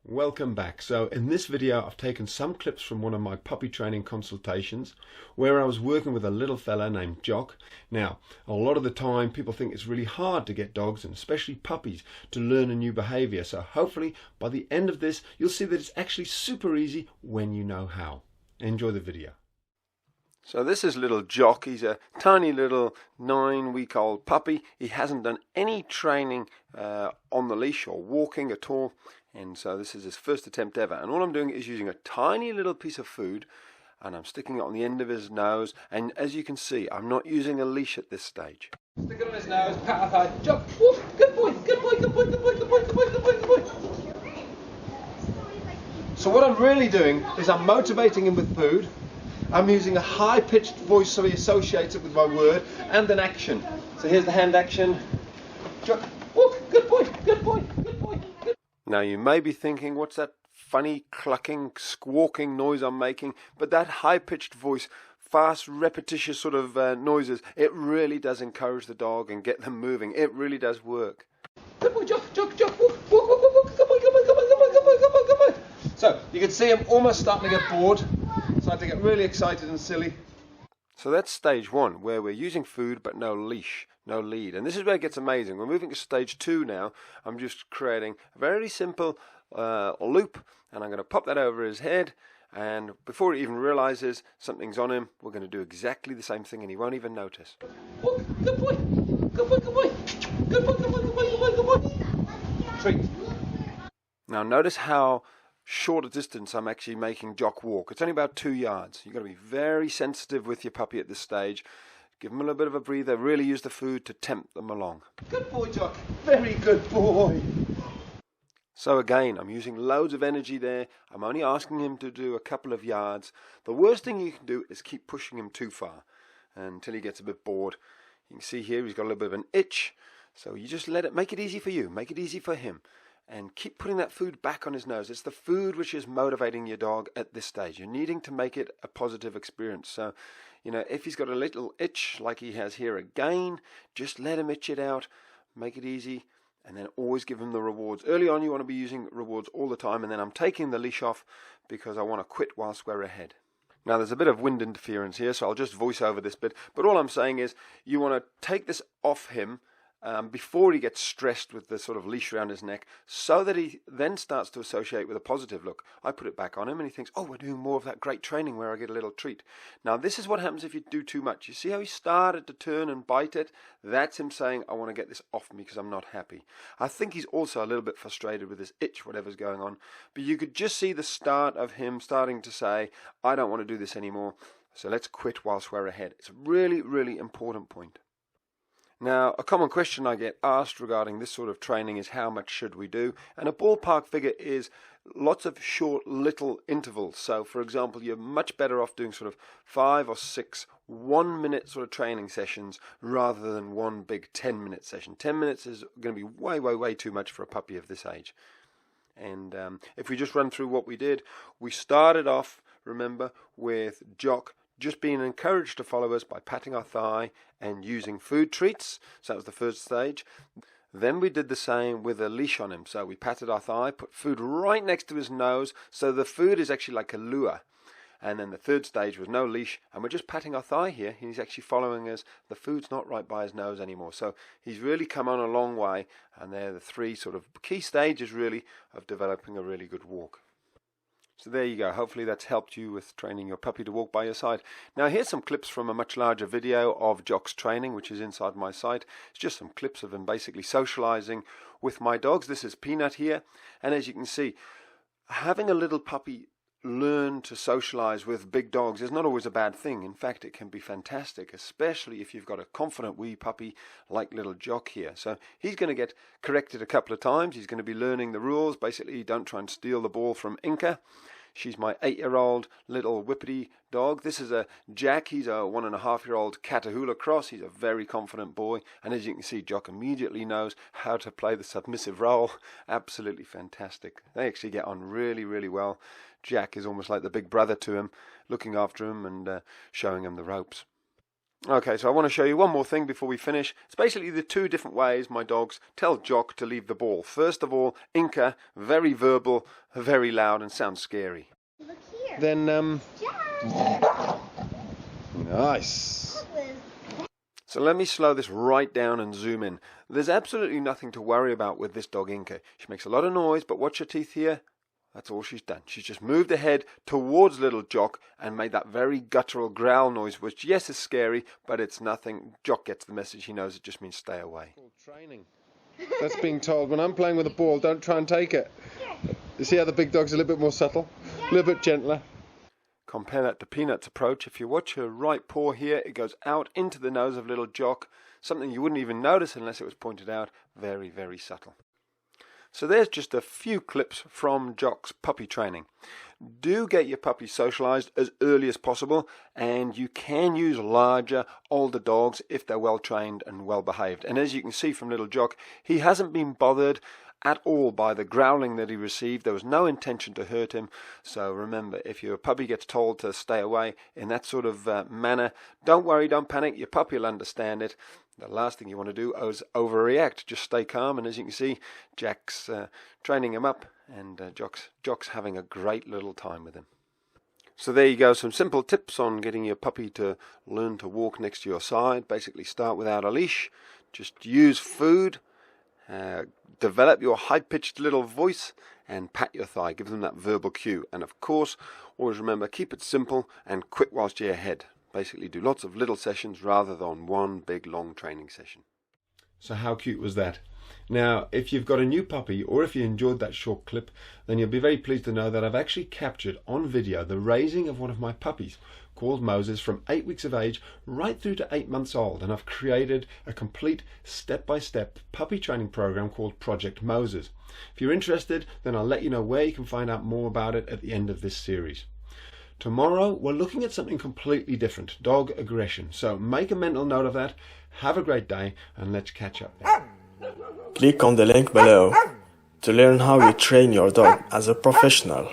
Welcome back. So in this video I've taken some clips from one of my puppy training consultations where I was working with a little fella named Jock. Now a lot of the time people think it's really hard to get dogs, and especially puppies, to learn a new behavior. So hopefully by the end of this you'll see that it's actually super easy when you know how. Enjoy the video. So this is little Jock. He's a tiny little 9-week-old puppy. He hasn't done any training on the leash or walking at all. And so this is his first attempt ever. And all I'm doing is using a tiny little piece of food and I'm sticking it on the end of his nose. And as you can see, I'm not using a leash at this stage. Stick it on his nose, pat our thigh, jump, woof, good boy, good boy, good boy, good boy, good boy, good boy, good boy, good boy. So what I'm really doing is I'm motivating him with food. I'm using a high-pitched voice so he associates it with my word, and an action. So here's the hand action. Jump, woof, good boy, good boy, good boy, good. Now you may be thinking, what's that funny clucking, squawking noise I'm making? But that high-pitched voice, fast, repetitious sort of noises, it really does encourage the dog and get them moving. It really does work. Good boy, jump, jump, jump, woof, woof, woof, woof, good boy, good boy, good boy, good boy, good boy, good boy, good boy. So you can see him almost starting to get bored, starting to get really excited and silly. So that's stage one, where we're using food but no leash, no lead. And this is where it gets amazing. We're moving to stage two now. I'm just creating a very simple loop, and I'm going to pop that over his head. And before he even realizes something's on him, we're going to do exactly the same thing, and he won't even notice. Oh, good boy, good boy, good boy, good boy, good boy, good boy, good boy, good boy. Treat. Now notice how short a distance I'm actually making Jock walk. It's only about 2 yards. You've got to be very sensitive with your puppy at this stage. Give them a little bit of a breather. Really use the food to tempt them along. Good boy, Jock. Very good boy. So again, I'm using loads of energy there. I'm only asking him to do a couple of yards. The worst thing you can do is keep pushing him too far until he gets a bit bored. You can see here he's got a little bit of an itch. So you just make it easy for you. Make it easy for him. And keep putting that food back on his nose. It's the food which is motivating your dog at this stage. You're needing to make it a positive experience. So, if he's got a little itch like he has here again, just let him itch it out. Make it easy. And then always give him the rewards. Early on you want to be using rewards all the time. And then I'm taking the leash off because I want to quit whilst we're ahead. Now there's a bit of wind interference here, so I'll just voice over this bit. But all I'm saying is you want to take this off him before he gets stressed with the sort of leash around his neck, so that he then starts to associate with a positive look. I put it back on him and he thinks, oh, we're doing more of that great training where I get a little treat. Now this is what happens if you do too much. You see how he started to turn and bite it? That's him saying, I want to get this off me because I'm not happy. I think he's also a little bit frustrated with this itch, whatever's going on. But you could just see the start of him starting to say, I don't want to do this anymore, so let's quit whilst we're ahead. It's a really, really important point. Now, a common question I get asked regarding this sort of training is how much should we do? And a ballpark figure is lots of short little intervals. So, for example, you're much better off doing sort of 5 or 6 1-minute sort of training sessions rather than one big 10-minute session. 10 minutes is going to be way, way, way too much for a puppy of this age. And if we just run through what we did, we started off, remember, with Jock just being encouraged to follow us by patting our thigh and using food treats. So that was the first stage. Then we did the same with a leash on him. So we patted our thigh, put food right next to his nose, so the food is actually like a lure. And then the third stage was no leash, and we're just patting our thigh here. He's actually following us. The food's not right by his nose anymore. So he's really come on a long way, and they're the 3 sort of key stages really of developing a really good walk. So there you go. Hopefully that's helped you with training your puppy to walk by your side. Now here's some clips from a much larger video of Jock's training, which is inside my site. It's just some clips of him basically socializing with my dogs. This is Peanut here. And as you can see, having a little puppy learn to socialize with big dogs is not always a bad thing. In fact, it can be fantastic, especially if you've got a confident wee puppy like little Jock here. So he's going to get corrected a couple of times. He's going to be learning the rules. Basically, don't try and steal the ball from Inca. She's my 8-year-old little whippity dog. This is a Jack. He's a 1.5-year-old Catahoula cross. He's a very confident boy. And as you can see, Jock immediately knows how to play the submissive role. Absolutely fantastic. They actually get on really, really well. Jack is almost like the big brother to him, looking after him and showing him the ropes. Okay, so I want to show you one more thing before we finish. It's basically the two different ways my dogs tell Jock to leave the ball. First of all, Inca, very verbal, very loud, and sounds scary. Look here. Then, Jack. nice. So let me slow this right down and zoom in. There's absolutely nothing to worry about with this dog Inca. She makes a lot of noise, but watch her teeth here. That's all she's done. She's just moved her head towards little Jock and made that very guttural growl noise, which, yes, is scary, but it's nothing. Jock gets the message. He knows it just means stay away. Training. That's being told. When I'm playing with a ball, don't try and take it. You see how the big dog's a little bit more subtle? A little bit gentler. Compare that to Peanut's approach. If you watch her right paw here, it goes out into the nose of little Jock. Something you wouldn't even notice unless it was pointed out. Very, very subtle. So there's just a few clips from Jock's puppy training. Do get your puppy socialized as early as possible, and you can use larger, older dogs if they're well trained and well behaved. And as you can see from little Jock, he hasn't been bothered at all by the growling that he received. There was no intention to hurt him. So remember, if your puppy gets told to stay away in that sort of manner, don't worry, don't panic. Your puppy will understand it. The last thing you want to do is overreact. Just stay calm, and as you can see, Jack's training him up, and Jock's having a great little time with him. So there you go, some simple tips on getting your puppy to learn to walk next to your side. Basically start without a leash, just use food, develop your high-pitched little voice, and pat your thigh, give them that verbal cue. And of course, always remember, keep it simple and quick whilst you're ahead. Basically do lots of little sessions rather than one big long training session. So how cute was that? Now, if you've got a new puppy, or if you enjoyed that short clip, then you'll be very pleased to know that I've actually captured on video the raising of one of my puppies called Moses from 8 weeks of age right through to 8 months old, and I've created a complete step-by-step puppy training program called Project Moses. If you're interested, then I'll let you know where you can find out more about it at the end of this series. Tomorrow, we're looking at something completely different, dog aggression. So make a mental note of that. Have a great day, and let's catch up then. Click on the link below to learn how you train your dog as a professional.